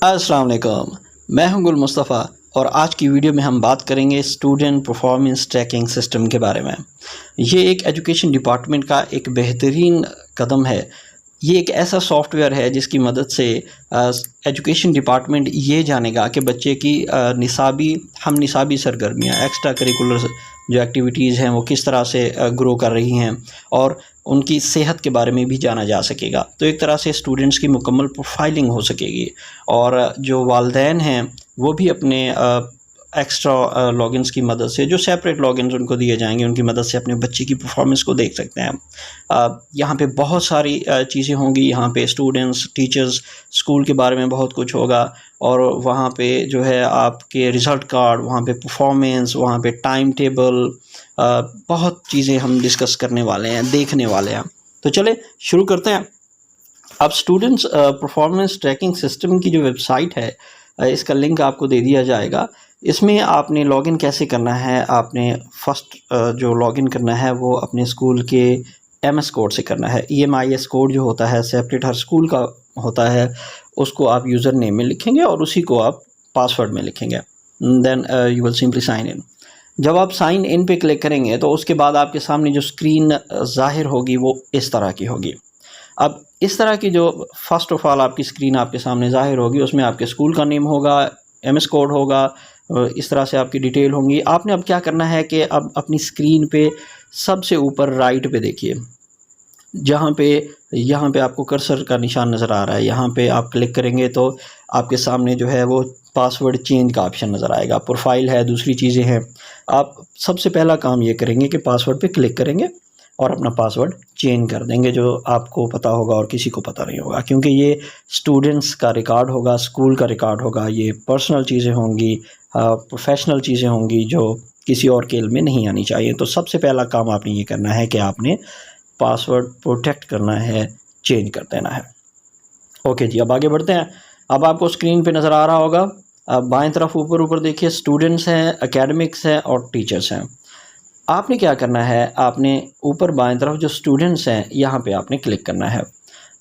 अस्सलाम वालेकुम। मैं हूं गुल मुस्तफ़ा और आज की वीडियो में हम बात करेंगे स्टूडेंट परफॉर्मेंस ट्रैकिंग सिस्टम के बारे में। ये एक एजुकेशन डिपार्टमेंट का एक बेहतरीन कदम है। ये एक ऐसा सॉफ्टवेयर है जिसकी मदद से एजुकेशन डिपार्टमेंट ये जानेगा कि बच्चे की हम निसाबी सरगर्मियाँ एक्स्ट्रा करिकुलर जो एक्टिविटीज़ हैं वो किस तरह से ग्रो कर रही हैं और उनकी सेहत के बारे में भी जाना जा सकेगा। तो एक तरह से स्टूडेंट्स की मुकम्मल प्रोफाइलिंग हो सकेगी और जो वालिदैन हैं वो भी अपने एक्स्ट्रा लॉगिन्स की मदद से जो सेपरेट लॉगिन्स उनको दिए जाएंगे उनकी मदद से अपने बच्चे की परफॉर्मेंस को देख सकते हैं। यहाँ पे बहुत सारी चीज़ें होंगी। यहाँ पे स्टूडेंट्स, टीचर्स, स्कूल के बारे में बहुत कुछ होगा और वहाँ पे जो है आपके रिज़ल्ट कार्ड, वहाँ पे परफॉर्मेंस, वहाँ पे टाइम टेबल, बहुत चीज़ें हम डिस्कस करने वाले हैं, देखने वाले हैं। तो चले शुरू करते हैं। अब स्टूडेंट्स परफॉर्मेंस ट्रैकिंग सिस्टम की जो वेबसाइट है, इसका लिंक आपको दे दिया जाएगा। इसमें आपने लॉगिन कैसे करना है, आपने फर्स्ट जो लॉगिन करना है वो अपने स्कूल के एमएस कोड से करना है। EMIS कोड जो होता है सेपरेट हर स्कूल का होता है, उसको आप यूज़र नेम में लिखेंगे और उसी को आप पासवर्ड में लिखेंगे। Then you will simply sign in. जब आप साइन इन पे क्लिक करेंगे तो उसके बाद आपके सामने जो स्क्रीन ज़ाहिर होगी वो इस तरह की होगी। अब इस तरह की जो फ़र्स्ट ऑफ़ ऑल आपकी स्क्रीन आपके सामने ज़ाहिर होगी, उसमें आपके स्कूल का नेम होगा, एमएस कोड होगा, इस तरह से आपकी डिटेल होंगी। आपने अब क्या करना है कि अब अपनी स्क्रीन पे सबसे ऊपर राइट पे देखिए, यहाँ पे आपको कर्सर का निशान नज़र आ रहा है। यहाँ पे आप क्लिक करेंगे तो आपके सामने जो है वो पासवर्ड चेंज का ऑप्शन नज़र आएगा। प्रोफाइल है, दूसरी चीज़ें हैं। आप सबसे पहला काम ये करेंगे कि पासवर्ड पे क्लिक करेंगे और अपना पासवर्ड चेंज कर देंगे, जो आपको पता होगा और किसी को पता नहीं होगा, क्योंकि ये स्टूडेंट्स का रिकॉर्ड होगा, स्कूल का रिकॉर्ड होगा। ये पर्सनल चीज़ें होंगी, प्रोफेशनल चीज़ें होंगी जो किसी और केल में नहीं आनी चाहिए। तो सबसे पहला काम आपने ये करना है कि आपने पासवर्ड प्रोटेक्ट करना है, चेंज कर देना है। ओके जी, अब आगे बढ़ते हैं। अब आपको स्क्रीन पे नज़र आ रहा होगा, अब बाएं तरफ ऊपर देखिए, स्टूडेंट्स हैं, एकेडमिक्स हैं और टीचर्स हैं। आपने क्या करना है, आपने ऊपर बाएं तरफ जो स्टूडेंट्स हैं यहाँ पे आपने क्लिक करना है।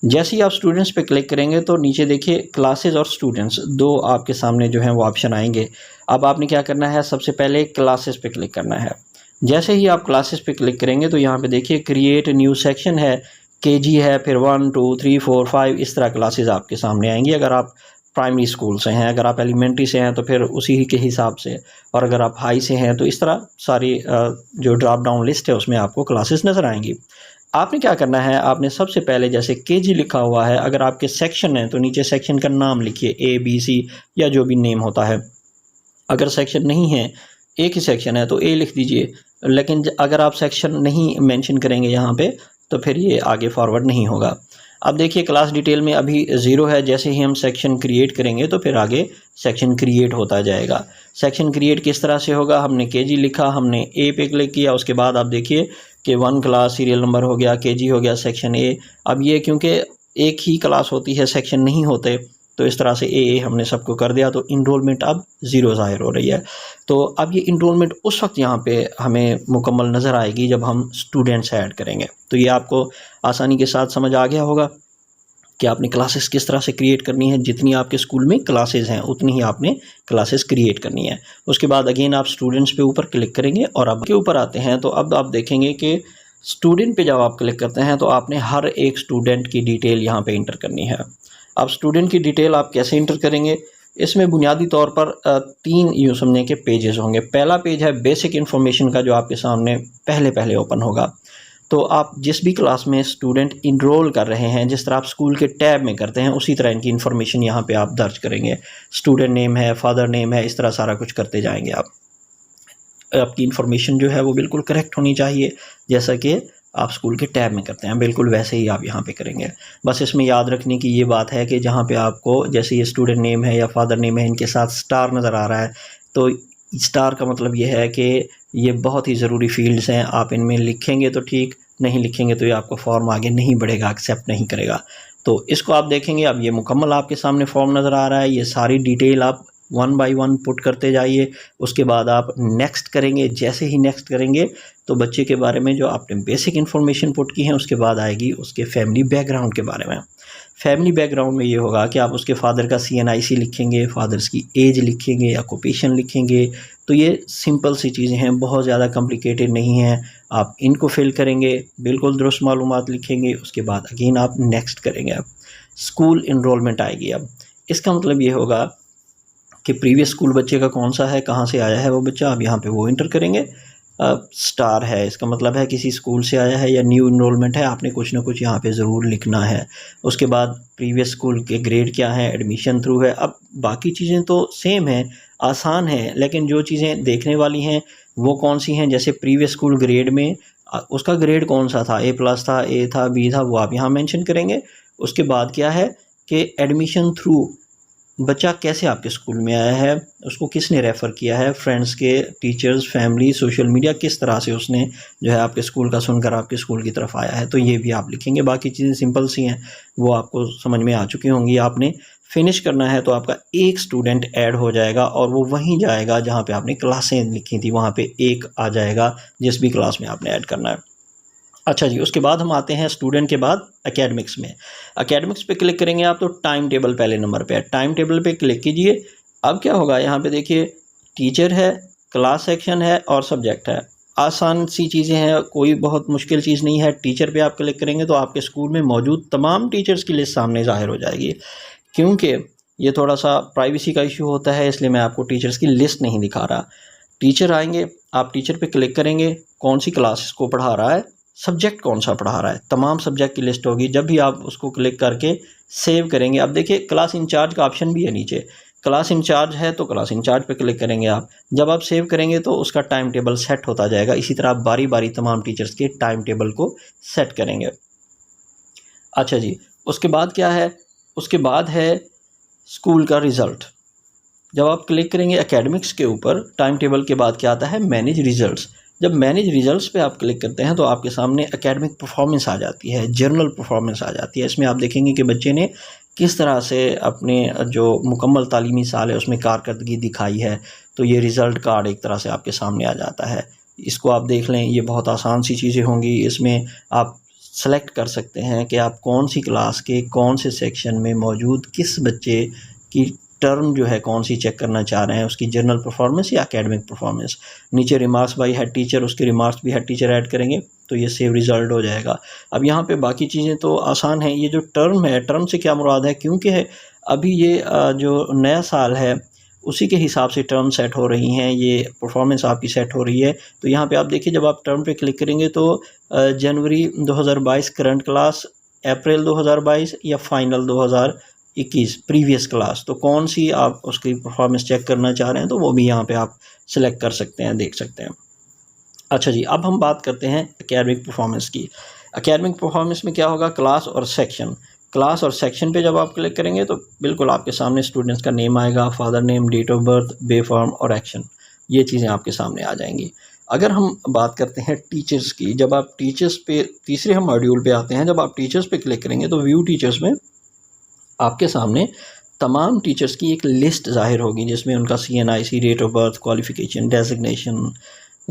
जैसे ही आप स्टूडेंट्स पे क्लिक करेंगे तो नीचे देखिए क्लासेस और स्टूडेंट्स दो आपके सामने जो हैं वो ऑप्शन आएंगे। अब आपने क्या करना है, सबसे पहले क्लासेस पे क्लिक करना है। जैसे ही आप क्लासेस पे क्लिक करेंगे तो यहाँ पे देखिए क्रिएट न्यू सेक्शन है, केजी है, फिर 1 2 3 4 5 इस तरह क्लासेस आपके सामने आएंगी। अगर आप प्राइमरी स्कूल से हैं, अगर आप एलिमेंट्री से हैं तो फिर उसी के हिसाब से, और अगर आप हाई से हैं तो इस तरह सारी जो ड्रॉप डाउन लिस्ट है उसमें आपको क्लासेस नज़र आएंगी। आपने क्या करना है, आपने सबसे पहले जैसे केजी लिखा हुआ है, अगर आपके सेक्शन है तो नीचे सेक्शन का नाम लिखिए, ABC या जो भी नेम होता है। अगर सेक्शन नहीं है, एक ही सेक्शन है तो A लिख दीजिए। लेकिन अगर आप सेक्शन नहीं मेंशन करेंगे यहाँ पे तो फिर ये आगे फॉरवर्ड नहीं होगा। अब देखिए क्लास डिटेल में अभी 0 है। जैसे ही हम सेक्शन क्रिएट करेंगे तो फिर आगे सेक्शन क्रिएट होता जाएगा। सेक्शन क्रिएट किस तरह से होगा, हमने केजी लिखा, हमने A पे क्लिक किया, उसके बाद आप देखिए कि 1 क्लास सीरियल नंबर हो गया, केजी हो गया, सेक्शन A। अब ये क्योंकि एक ही क्लास होती है, सेक्शन नहीं होते, तो इस तरह से AA हमने सबको कर दिया, तो इनरोलमेंट अब 0 ज़ाहिर हो रही है। तो अब ये इनरोलमेंट उस वक्त यहाँ पे हमें मुकम्मल नज़र आएगी जब हम स्टूडेंट्स ऐड करेंगे। तो ये आपको आसानी के साथ समझ आ गया होगा कि आपने क्लासेस किस तरह से क्रिएट करनी है। जितनी आपके स्कूल में क्लासेस हैं उतनी ही आपने क्लासेस क्रिएट करनी है। उसके बाद अगेन आप स्टूडेंट्स पे ऊपर क्लिक करेंगे और अब के ऊपर आते हैं तो अब आप देखेंगे कि स्टूडेंट पे जब आप क्लिक करते हैं तो आपने हर एक स्टूडेंट की डिटेल यहाँ पे इंटर करनी है। अब स्टूडेंट की डिटेल आप कैसे इंटर करेंगे, इसमें बुनियादी तौर पर 3 यूँ समझें के पेजेस होंगे। पहला पेज है बेसिक इन्फॉर्मेशन का, जो आपके सामने पहले ओपन होगा। तो आप जिस भी क्लास में स्टूडेंट इनरोल कर रहे हैं, जिस तरह आप स्कूल के टैब में करते हैं, उसी तरह इनकी इन्फॉर्मेशन यहाँ पे आप दर्ज करेंगे। स्टूडेंट नेम है, फादर नेम है, इस तरह सारा कुछ करते जाएंगे आप। आपकी इन्फॉर्मेशन जो है वो बिल्कुल करेक्ट होनी चाहिए, जैसा कि आप स्कूल के टैब में करते हैं, बिल्कुल वैसे ही आप यहाँ पे करेंगे। बस इसमें याद रखने की ये बात है कि जहाँ पे आपको जैसे ये स्टूडेंट नेम है या फादर नेम है, इनके साथ स्टार नज़र आ रहा है, तो स्टार का मतलब ये है कि ये बहुत ही ज़रूरी फील्ड्स हैं। आप इनमें लिखेंगे तो ठीक, नहीं लिखेंगे तो ये आपका फॉर्म आगे नहीं बढ़ेगा, एक्सेप्ट नहीं करेगा। तो इसको आप देखेंगे। अब ये मुकम्मल आपके सामने फॉर्म नज़र आ रहा है। ये सारी डिटेल आप 1 बाय 1 पुट करते जाइए। उसके बाद आप नेक्स्ट करेंगे। जैसे ही नेक्स्ट करेंगे तो बच्चे के बारे में जो आपने बेसिक इन्फॉर्मेशन पुट की है, उसके बाद आएगी उसके फैमिली बैकग्राउंड के बारे में। फैमिली बैकग्राउंड में ये होगा कि आप उसके फादर का CNIC लिखेंगे, फादर्स की एज लिखेंगे, ऑक्यूपेशन लिखेंगे। तो ये सिंपल सी चीज़ें हैं, बहुत ज़्यादा कॉम्प्लिकेटेड नहीं हैं। आप इनको फिल करेंगे, बिल्कुल दुरुस्त मालूमात लिखेंगे, उसके बाद अगेन आप नेक्स्ट करेंगे। अब स्कूल इनरोलमेंट आएगी। अब इसका मतलब ये होगा कि प्रीवियस स्कूल बच्चे का कौन सा है, कहाँ से आया है वो बच्चा, आप यहाँ पे वो इंटर करेंगे। स्टार है, इसका मतलब है किसी स्कूल से आया है या न्यू इनरोलमेंट है, आपने कुछ ना कुछ यहाँ पे ज़रूर लिखना है। उसके बाद प्रीवियस स्कूल के ग्रेड क्या है, एडमिशन थ्रू है। अब बाकी चीज़ें तो सेम हैं, आसान हैं, लेकिन जो चीज़ें देखने वाली हैं वो कौन सी हैं, जैसे प्रीवियस स्कूल ग्रेड में उसका ग्रेड कौन सा था, A+ था, A था, B था, वो आप यहाँ मेंशन करेंगे। उसके बाद क्या है कि एडमिशन थ्रू बच्चा कैसे आपके स्कूल में आया है, उसको किसने रेफ़र किया है, फ्रेंड्स के, टीचर्स, फैमिली, सोशल मीडिया, किस तरह से उसने जो है आपके स्कूल का सुनकर आपके स्कूल की तरफ आया है, तो ये भी आप लिखेंगे। बाकी चीज़ें सिंपल सी हैं, वो आपको समझ में आ चुकी होंगी। आपने फिनिश करना है तो आपका एक स्टूडेंट ऐड हो जाएगा और वो वहीं जाएगा जहाँ पे आपने क्लासें लिखी थी, वहाँ पे एक आ जाएगा जिस भी क्लास में आपने ऐड करना है। अच्छा जी, उसके बाद हम आते हैं स्टूडेंट के बाद एकेडमिक्स में। एकेडमिक्स पे क्लिक करेंगे आप तो टाइम टेबल पहले नंबर पे है, टाइम टेबल पे क्लिक कीजिए। अब क्या होगा, यहाँ पे देखिए टीचर है, क्लास सेक्शन है और सब्जेक्ट है। आसान सी चीज़ें हैं, कोई बहुत मुश्किल चीज़ नहीं है। टीचर पे आप क्लिक करेंगे तो आपके स्कूल में मौजूद तमाम टीचर्स की लिस्ट सामने ज़ाहिर हो जाएगी। क्योंकि ये थोड़ा सा प्राइवेसी का इशू होता है, इसलिए मैं आपको टीचर्स की लिस्ट नहीं दिखा रहा। टीचर आएंगे, आप टीचर पे क्लिक करेंगे, कौन सी क्लास इसको पढ़ा रहा है, सब्जेक्ट कौन सा पढ़ा रहा है, तमाम सब्जेक्ट की लिस्ट होगी। जब भी आप उसको क्लिक करके सेव करेंगे, अब देखिए क्लास इंचार्ज का ऑप्शन भी है नीचे, क्लास इंचार्ज है तो क्लास इंचार्ज पे क्लिक करेंगे आप। जब आप सेव करेंगे तो उसका टाइम टेबल सेट होता जाएगा। इसी तरह आप बारी बारी तमाम टीचर्स के टाइम टेबल को सेट करेंगे। अच्छा जी, उसके बाद क्या है, उसके बाद है स्कूल का रिज़ल्ट। जब आप क्लिक करेंगे एकेडमिक्स के ऊपर, टाइम टेबल के बाद क्या आता है, मैनेज रिज़ल्ट्स। जब मैनेज रिज़ल्ट्स पे आप क्लिक करते हैं तो आपके सामने एकेडमिक परफॉर्मेंस आ जाती है, जर्नल परफॉर्मेंस आ जाती है। इसमें आप देखेंगे कि बच्चे ने किस तरह से अपने जो मुकम्मल तालीमी साल है उसमें कारकर्दगी दिखाई है। तो ये रिज़ल्ट कार्ड एक तरह से आपके सामने आ जाता है, इसको आप देख लें। ये बहुत आसान सी चीज़ें होंगी। इसमें आप सेलेक्ट कर सकते हैं कि आप कौन सी क्लास के कौन से सेक्शन में मौजूद किस बच्चे की टर्म जो है कौन सी चेक करना चाह रहे हैं, उसकी जर्नल परफॉर्मेंस या एकेडमिक परफॉर्मेंस। नीचे रिमार्क्स बाय हेड टीचर, उसके रिमार्क्स भी हेड टीचर ऐड करेंगे तो ये सेव रिज़ल्ट हो जाएगा। अब यहाँ पे बाकी चीज़ें तो आसान हैं। ये जो टर्म है, टर्म से क्या मुराद है, क्योंकि अभी ये जो नया साल है उसी के हिसाब से टर्म सेट हो रही हैं, ये परफॉर्मेंस आपकी सेट हो रही है। तो यहाँ पे आप देखिए, जब आप टर्म पे क्लिक करेंगे तो जनवरी 2022 करंट क्लास, अप्रैल 2022 या फाइनल 2021 प्रीवियस क्लास, तो कौन सी आप उसकी परफॉर्मेंस चेक करना चाह रहे हैं तो वो भी यहाँ पे आप सिलेक्ट कर सकते हैं, देख सकते हैं। अच्छा जी, अब हम बात करते हैं एकेडमिक परफॉर्मेंस की। एकेडमिक परफॉर्मेंस में क्या होगा, क्लास और सेक्शन। क्लास और सेक्शन पे जब आप क्लिक करेंगे तो बिल्कुल आपके सामने स्टूडेंट्स का नेम आएगा, father name, date of birth, B form और एक्शन, ये चीज़ें आपके सामने आ जाएंगी। अगर हम बात करते हैं टीचर्स की, जब आप टीचर्स पे, तीसरे हम मॉड्यूल पे आते हैं, जब आप टीचर्स पे क्लिक करेंगे तो व्यू टीचर्स में आपके सामने तमाम टीचर्स की एक लिस्ट ज़ाहिर होगी, जिसमें उनका CNIC, date of birth, qualification, designation,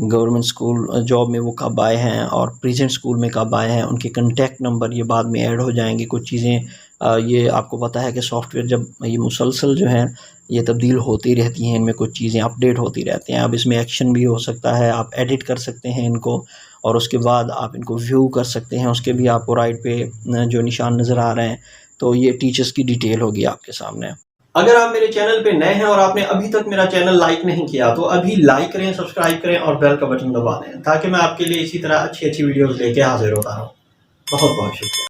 government school job में वो कब आए हैं और प्रेजेंट स्कूल में कब आए हैं, उनके कॉन्टैक्ट नंबर ये बाद में ऐड हो जाएंगे। कुछ चीज़ें ये आपको पता है कि सॉफ्टवेयर जब ये मुसलसल जो हैं ये तब्दील होती रहती हैं, इनमें कुछ चीज़ें अपडेट होती रहती हैं। अब इसमें एक्शन भी हो सकता है, आप एडिट कर सकते हैं इनको और उसके बाद आप इनको व्यू कर सकते हैं। उसके भी आपको राइट पे जो निशान नज़र आ रहे हैं, तो ये टीचर्स की डिटेल होगी आपके सामने। अगर आप मेरे चैनल पे नए हैं और आपने अभी तक मेरा चैनल लाइक नहीं किया तो अभी लाइक करें, सब्सक्राइब करें और बेल का बटन दबा दें, ताकि मैं आपके लिए इसी तरह अच्छी अच्छी वीडियोस लेके हाजिर होता रहूं। बहुत बहुत शुक्रिया।